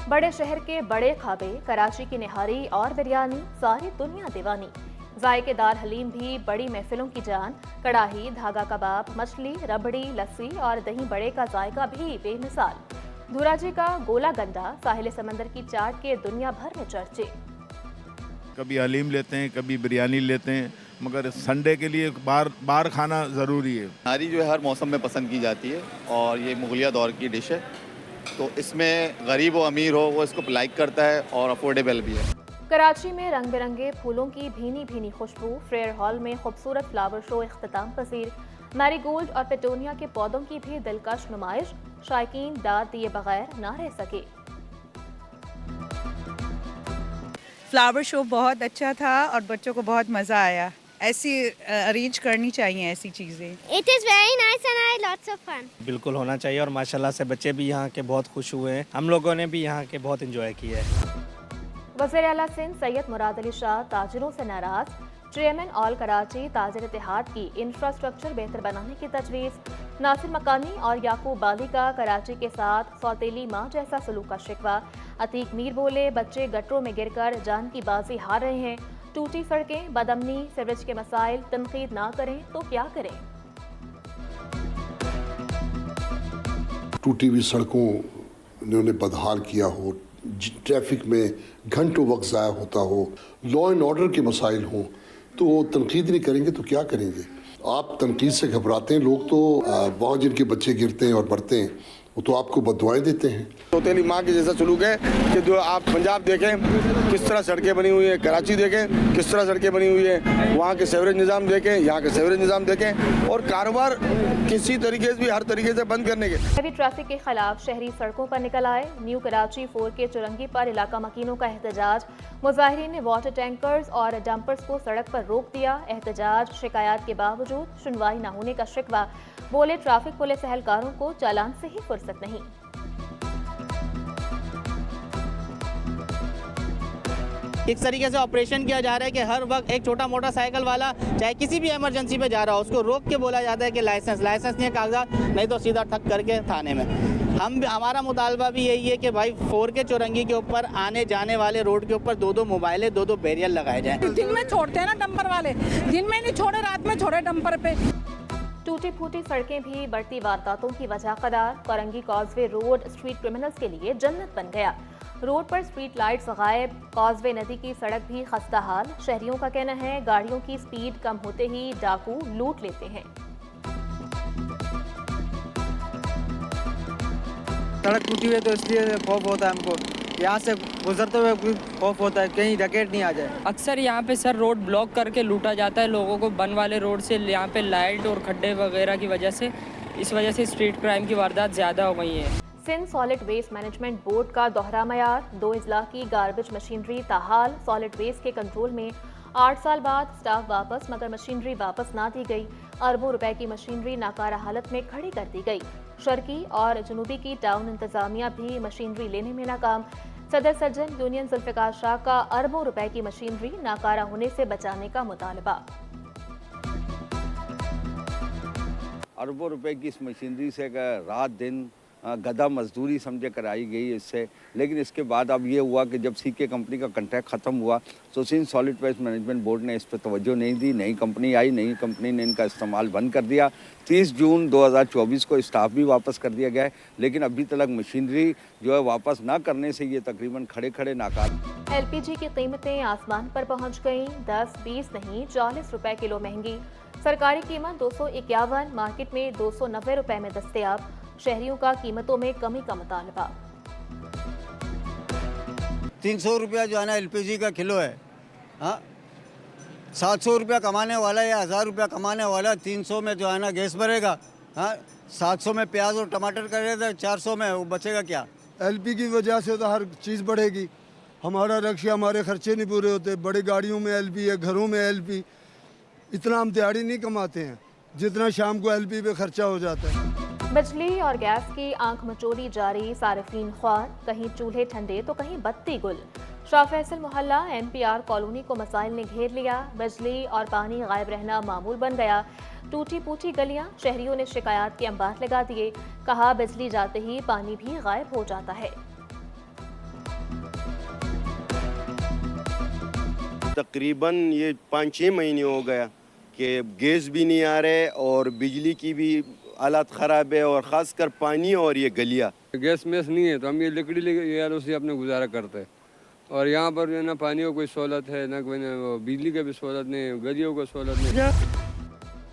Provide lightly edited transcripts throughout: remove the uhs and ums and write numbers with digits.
बड़े शहर के बड़े खाबे, कराची की निहारी और बिरयानी, सारी दुनिया दीवानी। जायकेदार हलीम भी बड़ी महफिलों की जान। कड़ाही, धागा कबाब, मछली, रबड़ी, लस्सी और दही बड़े का जायका भी बेमिसाल। धुराजी का गोला गंडा, साहिल समंदर की चाट के दुनिया भर में चर्चे। कभी हलीम लेते हैं, कभी बिरयानी लेते हैं, मगर संडे के लिए बाहर खाना ज़रूरी है। नारी जो है हर मौसम में पसंद की जाती है और ये मुगलिया दौर की डिश है, तो इसमें गरीब हो अमीर हो वो इसको लाइक करता है और अफोर्डेबल भी है। कराची में रंग बिरंगे फूलों की भीनी भीनी खुशबू। फेयर हॉल में खूबसूरत फ्लावर शो इख्तिताम पसीर। मैरीगोल्ड और पेटोनिया के पौधों की भी दिलकश नुमाइश। शायकीन दाद दिए बगैर ना रह सके। फ्लावर शो बहुत अच्छा था और बच्चों को बहुत मज़ा आया। ऐसी अरेंज करनी चाहिए ऐसी चीज़ें। It is very nice and I had lots of fun. बिल्कुल होना चाहिए और माशाल्लाह से बच्चे भी यहाँ के बहुत खुश हुए हैं। हम लोगों ने भी यहाँ के बहुत एंजॉय किया है। वज़ीर आला सिंध सैयद मुराद अली शाह ताजिरों से नाराज। चेयरमैन ऑल कराची ताजिर इत्तेहाद की इंफ्रास्ट्रक्चर बेहतर बनाने की तजवीज़। नासिर मकानी और याकूब बाली का कराची के साथ सौतेली माँ जैसा सलूक का शिकवा। अतीक मीर बोले, बच्चे गटरों में गिरकर जान की बाजी हार रहे हैं। टूटी सड़कें, बदअमनी, सीवरेज के मसाइल, तनकीद ना करें तो क्या करें। टूटी हुई सड़कों इन्होंने बदहाल किया हो, ट्रैफिक में घंटों वक्त ज़ाया होता हो, लॉ एंड ऑर्डर के मसाइल हों, तो वो तनकीद नहीं करेंगे तो क्या करेंगे। आप तनकीद से घबराते हैं लोग, तो वहाँ जिनके बच्चे गिरते हैं और मरते हैं वो तो आपको बददुआएं देते हैं। सौतेली माँ के जैसा सलूक है कि जो आप पंजाब देखें किस तरह सड़कें बनी हुई हैं, कराची देखें किस तरह सड़कें बनी हुई हैं, वहाँ के सेवरेज निज़ाम देखें, यहाँ के सेवरेज निज़ाम देखें, और कारोबार किसी तरीके से भी हर तरीके से बंद करने के। हैवी ट्रैफिक के खिलाफ शहरी सड़कों पर निकल आए। न्यू कराची 4 के चुरंगी पर इलाका मकीनों का एहतजाज। मुजाहिरीन ने वाटर टैंकर्स और डंपर्स को सड़क पर रोक दिया। एहतजाज, शिकायत के बावजूद सुनवाई न होने का शिकवा। बोले, ट्रैफिक पुलिस एहलकारों को चालान से ही फुर्सत नहीं। इस तरीके से ऑपरेशन किया जा रहा है कि हर वक्त एक छोटा मोटा साइकिल वाला चाहे किसी भी इमरजेंसी पे जा रहा हो उसको रोक के बोला जाता है कि लाइसेंस नहीं है, कागजात नहीं तो सीधा ठक करके थाने में। हमारा मुतालबा भी यही है कि भाई 4 के चौरंगी के ऊपर आने जाने वाले रोड के ऊपर 2-2 मोबाइलें, 2-2 बैरियर लगाए जाएं। दिन में छोड़ते हैं ना डंपर वाले, दिन में नहीं छोड़े, रात में छोड़े डंपर पे। टूटी फूटी सड़कें भी बढ़ती वारदातों की वजह करार। Korangi causeway road street criminals के लिए जन्नत बन गया। रोड पर स्ट्रीट लाइट्स गायब। कॉजवे नदी की सड़क भी खस्ता हाल। शहरियों का कहना है गाड़ियों की स्पीड कम होते ही डाकू लूट लेते हैं। सड़क टूटी हुई तो इसलिए खौफ होता है हमको, यहाँ से गुजरते हुए खौफ होता है कहीं डकैत नहीं आ जाए। अक्सर यहाँ पे सर रोड ब्लॉक करके लूटा जाता है लोगों को। बन वाले रोड से यहाँ पे लाइट और खड्डे वगैरह की वजह से, इस वजह से स्ट्रीट क्राइम की वारदात ज़्यादा हो गई है। Sindh solid waste management board का दोहरा मयार। 2 अजला की गार्बेज मशीनरी ताहाल। सॉलिड वेस्ट के कंट्रोल में 8 साल बाद स्टाफ वापस, मगर मशीनरी वापस ना दी गई। अरबों रुपए की मशीनरी नाकारा हालत में खड़ी कर दी गई। शर्की और जनूबी की टाउन इंतजामिया भी मशीनरी लेने में नाकाम। सदर सर्जन यूनियन जुल्फिकार शाह का अरबों रुपए की मशीनरी नाकारा होने से बचाने का मुतालबा। अरबों रुपए की इस मशीनरी से रात दिन गधा मजदूरी समझे कराई गई इससे, लेकिन इसके बाद अब ये हुआ कि जब सीके कंपनी का कॉन्ट्रैक्ट ख़त्म हुआ तो Sindh solid waste management board ने इस पर तवज्जो नहीं दी। नई कंपनी आई, नई कंपनी ने इनका इस्तेमाल बंद कर दिया। 30 जून 2024 को स्टाफ भी वापस कर दिया गया है, लेकिन अभी तक मशीनरी जो है वापस ना करने से ये तकरीबन खड़े खड़े नाकाम। LPG की कीमतें आसमान पर पहुँच गईं। 10-20 नहीं 40 रुपए किलो महंगी। सरकारी कीमत 251, मार्केट में 290 रुपए में दस्तयाब। शहरियों का कीमतों में कमी का मुतालबा। 300 रुपया जो है ना LPG का किलो है। हाँ, 700 रुपया कमाने वाला या 1000 रुपया कमाने वाला 300 में जो है ना गैस भरेगा। हाँ, 700 में प्याज और टमाटर करेगा, 400 में वो बचेगा क्या। LP की वजह से तो हर चीज़ बढ़ेगी। हमारा रक्षा, हमारे खर्चे नहीं पूरे होते। बड़ी गाड़ियों में LP है, घरों में LP। इतना हम दिहाड़ी नहीं कमाते हैं जितना शाम को LP पे खर्चा हो जाता है। बिजली और गैस की आंख मचोली जारी। सारिफीन ख्वार, कहीं चूल्हे ठंडे तो कहीं बत्ती गुल। शाह फैसल मोहल्ला NPR कॉलोनी को मसाइल ने घेर लिया। बिजली और पानी गायब रहना मामूल बन गया। टूटी फूटी गलियां, शहरियों ने शिकायत के अंबार लगा दिए। कहा बिजली जाते ही पानी भी गायब हो जाता है। तकरीबन ये 5-6 महीने हो गया कि गैस भी नहीं आ रहे और बिजली की भी हालत ख़राब है, और ख़ासकर पानी और ये गलियाँ। गैस मैस नहीं है तो हम ये लकड़ी लेके उसी अपने गुजारा करते हैं। और यहाँ पर जो है ना पानी की कोई सहूलत है ना, कोई बिजली का भी सहूलत नहीं, गलियों का सहूलत नहीं।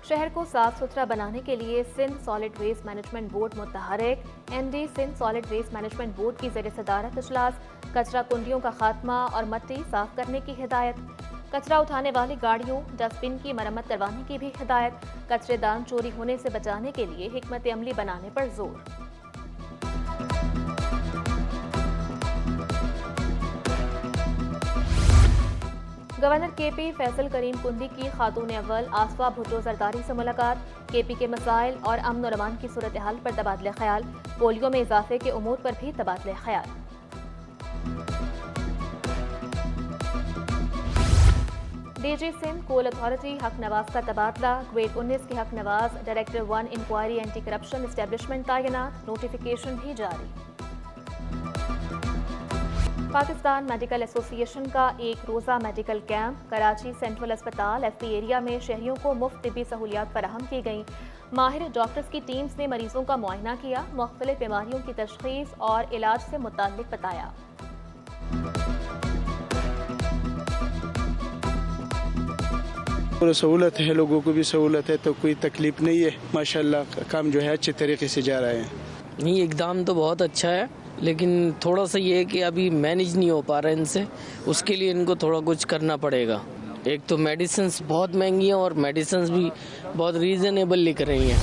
शहर को साफ सुथरा बनाने के लिए Sindh solid waste management board मुतहरिक। MD Sindh solid waste management board की ज़ेर सदारत इजलास। कचरा कुंडियों का खात्मा और मट्टी साफ करने की हिदायत। कचरा उठाने वाली गाड़ियों डस्टबिन की मरम्मत करवाने की भी हिदायत। कचरेदान चोरी होने से बचाने के लिए हिकमत अमली बनाने पर जोर। गवर्नर केपी फैसल करीम कुंदी की खातून अव्वल आसफा भुट्टो जरदारी से मुलाकात। केपी के मसाइल और अमन और अमान की सूरत हाल पर तबादले ख्याल। पोलियो में इजाफे के उमूर पर भी तबादले ख्याल। डीजी सिंध कोल अथॉरिटी हक नवाज का तबादला। ग्रेड 19 के Haq Nawaz director 1 inquiry anti corruption establishment तैनात। नोटिफिकेशन भी जारी। पाकिस्तान मेडिकल एसोसिएशन का एक रोज़ा मेडिकल कैंप। कराची सेंट्रल अस्पताल एफपी एरिया में शहरियों को मुफ्त तिब्बी सहूलियात फराहम की गईं। माहिर डॉक्टर्स की टीम्स ने मरीजों का मुआयना किया। मुख्तलिफ बीमारियों की तशखीस और इलाज से मुताल्लिक बताया। सहूलत है, लोगों को भी सहूलत है, तो कोई तकलीफ नहीं है। माशाल्लाह काम जो है अच्छे तरीके से जा रहा है। नहीं, इकदाम तो बहुत अच्छा है, लेकिन थोड़ा सा ये है कि अभी मैनेज नहीं हो पा रहा है इनसे। उसके लिए इनको थोड़ा कुछ करना पड़ेगा। एक तो मेडिसिन्स बहुत महंगी हैं और मेडिसिन्स भी बहुत रीज़नेबल लिख रही हैं।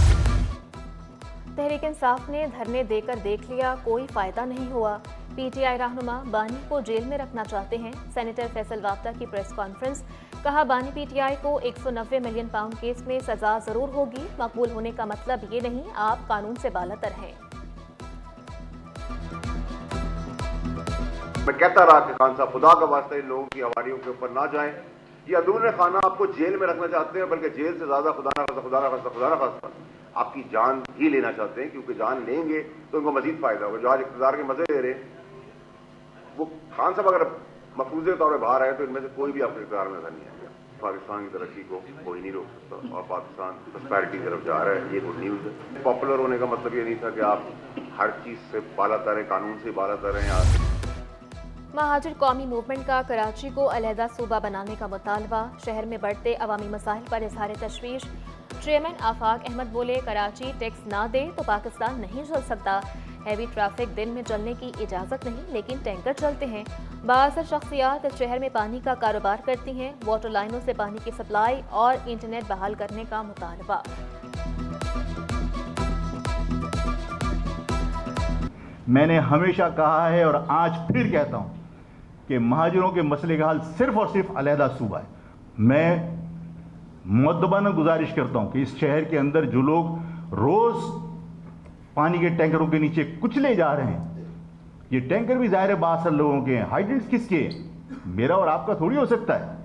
तहरीक इंसाफ ने धरने देकर देख लिया, कोई फ़ायदा नहीं हुआ। पीटीआई रहनुमा बानी को जेल में रखना चाहते हैं। सेनेटर फैसल वाफ्ता की प्रेस कॉन्फ्रेंस। कहा बानी पीटीआई को 190 मिलियन पाउंड केस में सजा ज़रूर होगी। मकबूल होने का मतलब ये नहीं आप कानून से बालातर हैं। मैं कहता रहा कि खान साहब खुदा का वास्ता इन लोगों की हवारियों के ऊपर ना जाएं। ये अंदरूनी खाना आपको जेल में रखना चाहते हैं, बल्कि जेल से ज्यादा खुदा ना खास्ता आपकी जान ही लेना चाहते हैं, क्योंकि जान लेंगे तो उनको मजीद फायदा होगा। जो आज इक़्तिदार के मजे ले रहे हैं, वो खान साहब अगर मफरूज़े तौर पर बाहर आए तो इनमें से कोई भी आपके इक़्तिदार में नजर नहीं आएगा। पाकिस्तान की तरक्की को कोई नहीं रोक सकता और पाकिस्तान प्रॉस्पेरिटी की तरफ जा रहा है, ये गुड न्यूज़ है। पॉपुलर होने का मतलब ये नहीं था कि आप हर चीज़ से बालातर हैं, कानून से बालातर हैं। महाजिर कौमी मूवमेंट का कराची को अलहदा सूबा बनाने का मुतालबा। शहर में बढ़ते अवामी मसाइल पर इजहार तशवीश। चेयरमैन आफाक अहमद बोले, कराची टैक्स ना दे तो पाकिस्तान नहीं चल सकता। हैवी ट्रैफिक दिन में चलने की इजाज़त नहीं, लेकिन टैंकर चलते हैं। बाअसर शख्सियात इस शहर में पानी का कारोबार करती हैं। वाटर लाइनों से पानी की सप्लाई और इंटरनेट बहाल करने का मुतालबा। मैंने हमेशा कहा है और आज फिर कहता हूं कि महाजिरों के मसले का हल सिर्फ और सिर्फ अलहदा सूबा है। मैं मुअद्दबाना गुजारिश करता हूं कि इस शहर के अंदर जो लोग रोज पानी के टैंकरों के नीचे कुचले जा रहे हैं, ये टैंकर भी ज़ाहिर है बासर लोगों के हैं। हाइड्रेंट्स किसके हैं? मेरा और आपका थोड़ी हो सकता है।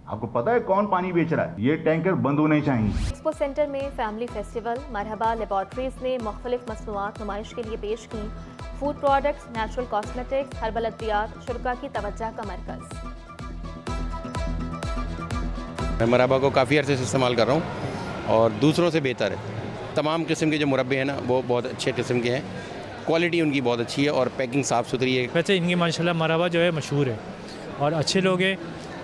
आपको पता है कौन पानी बेच रहा है। ये टैंकर बंद होने चाहिए। एक्सपो सेंटर में फैमिली फेस्टिवल। मरहबा लेबॉर्ट्रीज ने मुख्तलिफ मसनूआत नुमाइश के लिए पेश की। Food products, natural cosmetics, herbal अद्वियात शुरा की तवज्जो का मरकज़। मैं मरहबा को काफ़ी अरसे से इस्तेमाल कर रहा हूँ और दूसरों से बेहतर है। तमाम किस्म के जो मुरब्बे हैं ना, वो बहुत अच्छे किस्म के हैं। क्वालिटी उनकी बहुत अच्छी है और पैकिंग साफ़ सुथरी है। वैसे इनकी माशाल्लाह मरहबा जो है मशहूर है और अच्छे लोग हैं,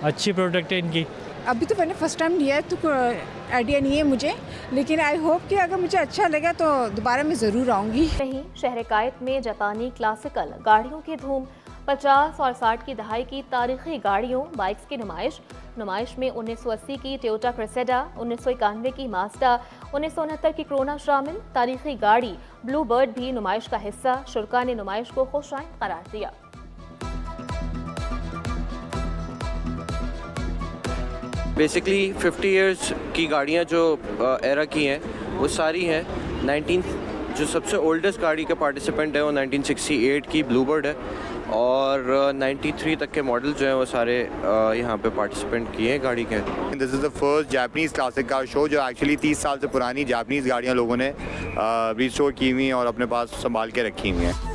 अच्छी प्रोडक्ट है इनकी। अभी तो मैंने फर्स्ट टाइम लिया है तो आइडिया नहीं है मुझे, लेकिन आई होप कि अगर मुझे अच्छा लगा तो दोबारा मैं ज़रूर आऊँगी। नहीं, शहर कायद में जापानी क्लासिकल गाड़ियों की धूम। 50 और 60 की दहाई की तारीखी गाड़ियों बाइक्स की नुमाइश में 1980 की टोयोटा क्रेसेडा, 1991 की माज़दा, 1969 की क्रोना शामिल। तारीखी गाड़ी ब्लू बर्ड भी नुमाइश का हिस्सा। शुरा ने नुमाइश को खुशाइंद करार दिया। बेसिकली 50 इयर्स की गाड़ियाँ जो एरा की हैं वो सारी हैं। 19 जो सबसे ओल्डेस्ट गाड़ी का पार्टिसिपेंट है वो 1968 की ब्लूबर्ड है और 93 तक के मॉडल जो हैं वो सारे यहाँ पे पार्टिसिपेंट किए हैं गाड़ी के। This is the first Japanese classic car show जो एक्चुअली 30 साल से पुरानी जापानीज़ गाड़ियाँ लोगों ने रिस्टोर की हुई हैं और अपने पास संभाल के रखी हुई हैं।